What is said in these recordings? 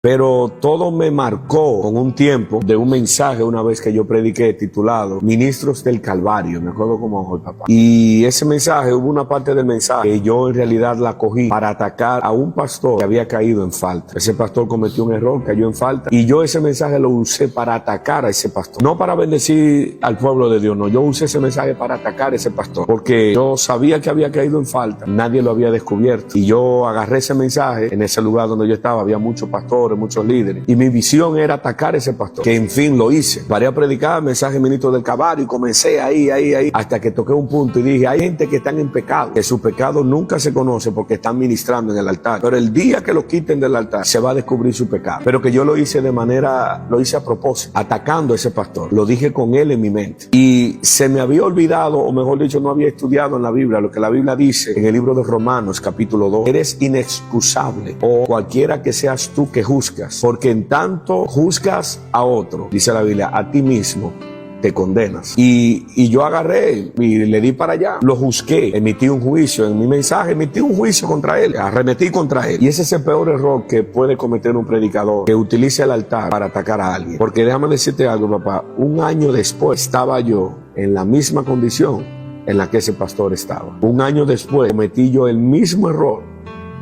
Pero todo me marcó con un tiempo de un mensaje una vez que yo prediqué titulado Ministros del Calvario, me acuerdo como hoy, papá. Y ese mensaje, hubo una parte del mensaje que yo en realidad la cogí para atacar a un pastor que había caído en falta. Ese pastor cometió un error, cayó en falta, y yo ese mensaje lo usé para atacar a ese pastor. No para bendecir al pueblo de Dios, no, yo usé ese mensaje para atacar a ese pastor, porque yo sabía que había caído en falta, nadie lo había descubierto, y yo agarré ese mensaje en ese lugar donde yo estaba, había muchos pastores, muchos líderes, y mi visión era atacar a ese pastor, que en fin lo hice. Paré a predicar el mensaje ministro del Calvario y comencé ahí, hasta que toqué un punto y dije, hay gente que están en pecado, que su pecado nunca se conoce porque están ministrando en el altar, pero el día que lo quiten del altar se va a descubrir su pecado. Pero que yo lo hice lo hice a propósito, atacando a ese pastor, lo dije con él en mi mente, y se me había olvidado, o mejor dicho, no había estudiado en la Biblia lo que la Biblia dice en el libro de Romanos capítulo 2, eres inexcusable, o cualquiera que seas tú que juzgas, porque en tanto juzgas a otro, dice la Biblia, a ti mismo te condenas. Y yo agarré y le di para allá, lo juzgué, emití un juicio en mi mensaje, emití un juicio contra él, arremetí contra él. Y ese es el peor error que puede cometer un predicador, que utilice el altar para atacar a alguien. Porque déjame decirte algo, papá, un año después estaba yo en la misma condición en la que ese pastor estaba. Un año después cometí yo el mismo error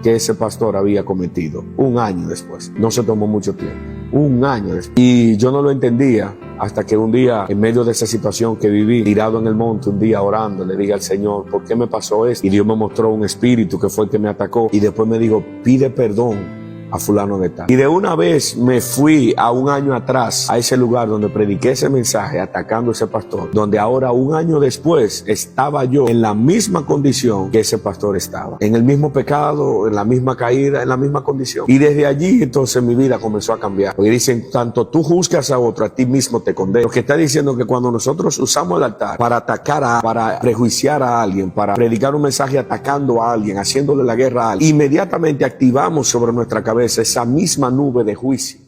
que ese pastor había cometido. Un año después, no se tomó mucho tiempo, un año después. Y yo no lo entendía hasta que un día, en medio de esa situación que viví, tirado en el monte, un día orando, le dije al Señor, ¿por qué me pasó esto? Y Dios me mostró un espíritu que fue el que me atacó, y después me dijo, pide perdón a fulano de tal. Y de una vez me fui a un año atrás, a ese lugar donde prediqué ese mensaje, atacando a ese pastor, donde ahora un año después estaba yo en la misma condición que ese pastor estaba, en el mismo pecado, en la misma caída, en la misma condición. Y desde allí entonces mi vida comenzó a cambiar, porque dicen, tanto tú juzgas a otro, a ti mismo te condenas. Lo que está diciendo que cuando nosotros usamos el altar para atacar, para prejuiciar a alguien, para predicar un mensaje atacando a alguien, haciéndole la guerra a alguien, inmediatamente activamos sobre nuestra cabeza esa misma nube de juicio